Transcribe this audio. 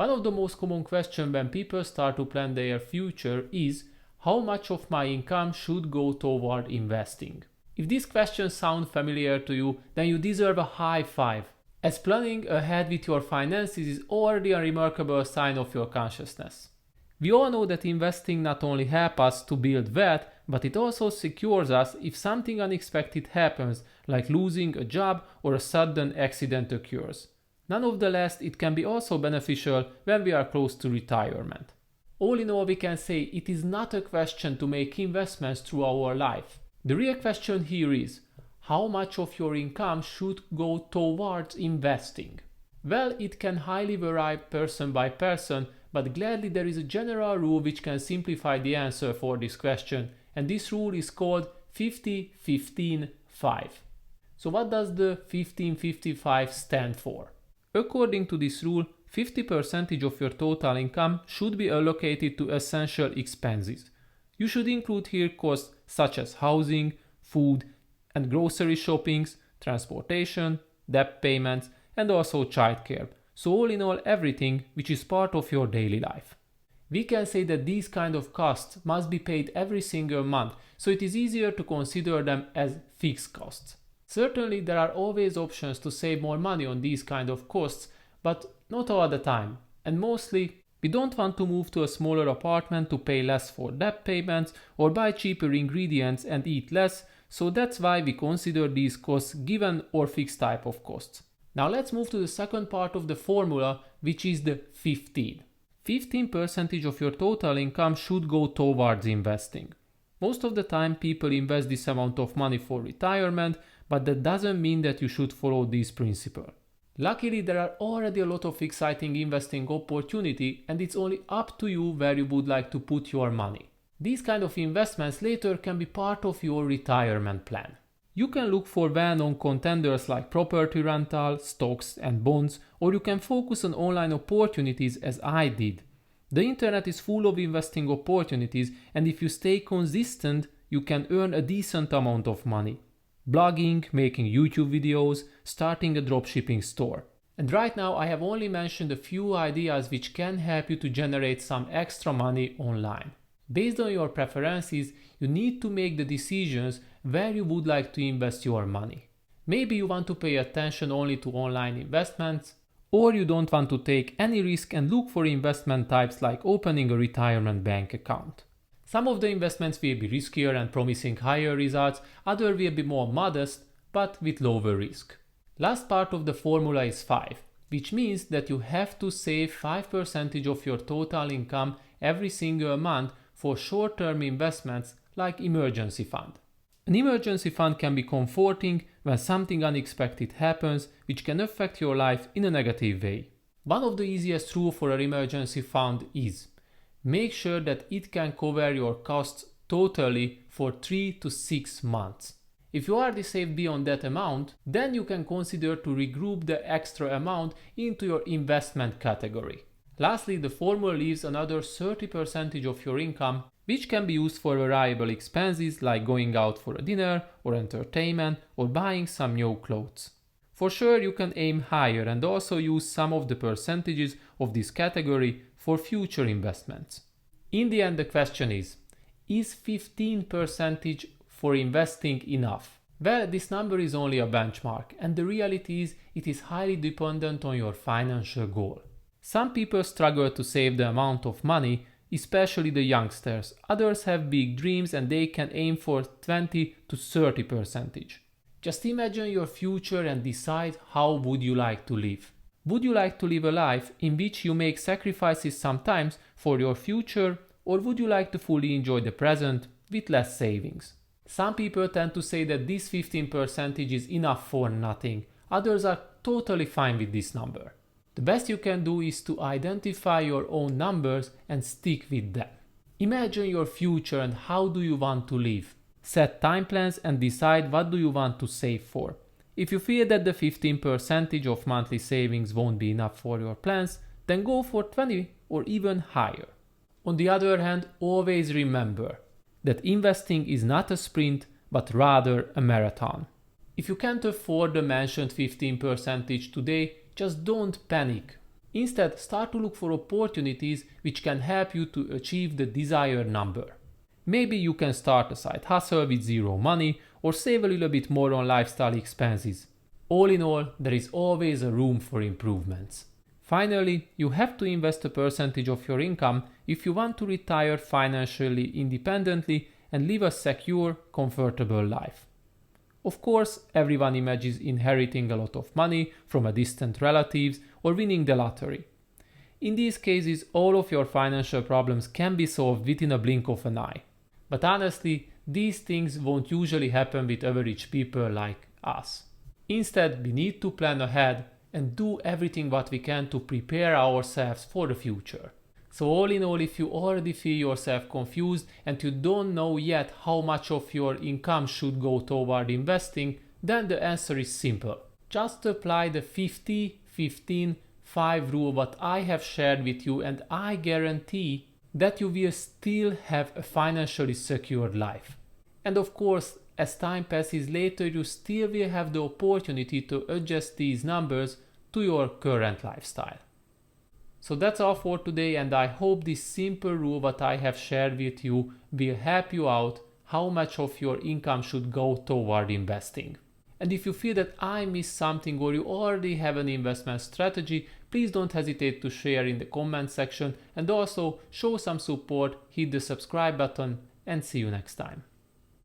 One of the most common questions when people start to plan their future is how much of my income should go toward investing? If these questions sound familiar to you, then you deserve a high five, as planning ahead with your finances is already a remarkable sign of your consciousness. We all know that investing not only helps us to build wealth, but it also secures us if something unexpected happens, like losing a job or a sudden accident occurs. Nonetheless, it can be also beneficial when we are close to retirement. All in all, we can say it is not a question to make investments through our life. The real question here is, how much of your income should go towards investing? Well, it can highly vary person by person, but gladly there is a general rule which can simplify the answer for this question, and this rule is called 50-15-5. So what does the 15-55 stand for? According to this rule, 50% of your total income should be allocated to essential expenses. You should include here costs such as housing, food and grocery shoppings, transportation, debt payments, and also childcare. So all in all, everything which is part of your daily life. We can say that these kind of costs must be paid every single month, so it is easier to consider them as fixed costs. Certainly there are always options to save more money on these kind of costs, but not all the time, and mostly we don't want to move to a smaller apartment to pay less for debt payments or buy cheaper ingredients and eat less, so that's why we consider these costs given or fixed type of costs. Now let's move to the second part of the formula, which is the 15. 15% of your total income should go towards investing. Most of the time people invest this amount of money for retirement, but that doesn't mean that you should follow this principle. Luckily, there are already a lot of exciting investing opportunity, and it's only up to you where you would like to put your money. These kind of investments later can be part of your retirement plan. You can look for well-known contenders like property rental, stocks and bonds, or you can focus on online opportunities as I did. The internet is full of investing opportunities, and if you stay consistent, you can earn a decent amount of money. Blogging, making YouTube videos, starting a dropshipping store. And right now I have only mentioned a few ideas which can help you to generate some extra money online. Based on your preferences, you need to make the decisions where you would like to invest your money. Maybe you want to pay attention only to online investments, or you don't want to take any risk and look for investment types like opening a retirement bank account. Some of the investments will be riskier and promising higher results, others will be more modest but with lower risk. Last part of the formula is 5, which means that you have to save 5% of your total income every single month for short-term investments like emergency fund. An emergency fund can be comforting when something unexpected happens which can affect your life in a negative way. One of the easiest rules for an emergency fund is make sure that it can cover your costs totally for 3 to 6 months. If you already saved beyond that amount, then you can consider to regroup the extra amount into your investment category. Lastly, the formula leaves another 30% of your income, which can be used for variable expenses like going out for a dinner or entertainment or buying some new clothes. For sure, you can aim higher and also use some of the percentages of this category for future investments. In the end, the question is 15% for investing enough? Well, this number is only a benchmark, and the reality is it is highly dependent on your financial goal. Some people struggle to save the amount of money, especially the youngsters. Others have big dreams and they can aim for 20 to 30%. Just imagine your future and decide how would you like to live. Would you like to live a life in which you make sacrifices sometimes for your future, or would you like to fully enjoy the present with less savings? Some people tend to say that this 15% is enough for nothing. Others are totally fine with this number. The best you can do is to identify your own numbers and stick with them. Imagine your future and how do you want to live. Set time plans and decide what do you want to save for. If you feel that the 15% of monthly savings won't be enough for your plans, then go for 20 or even higher. On the other hand, always remember that investing is not a sprint but rather a marathon. If you can't afford the mentioned 15% today, just don't panic. Instead, start to look for opportunities which can help you to achieve the desired number. Maybe you can start a side hustle with zero money or save a little bit more on lifestyle expenses. All in all, there is always a room for improvements. Finally, you have to invest a percentage of your income if you want to retire financially independently and live a secure, comfortable life. Of course, everyone imagines inheriting a lot of money from a distant relatives or winning the lottery. In these cases, all of your financial problems can be solved within a blink of an eye. But honestly, these things won't usually happen with average people like us. Instead, we need to plan ahead and do everything what we can to prepare ourselves for the future. So all in all, if you already feel yourself confused and you don't know yet how much of your income should go toward investing, then the answer is simple. Just apply the 50-15-5 rule what I have shared with you, and I guarantee that you will still have a financially secured life. And of course, as time passes later, you still will have the opportunity to adjust these numbers to your current lifestyle. So that's all for today, and I hope this simple rule what I have shared with you will help you out how much of your income should go toward investing. And if you feel that I missed something or you already have an investment strategy, please don't hesitate to share in the comment section, and also show some support, hit the subscribe button, and see you next time.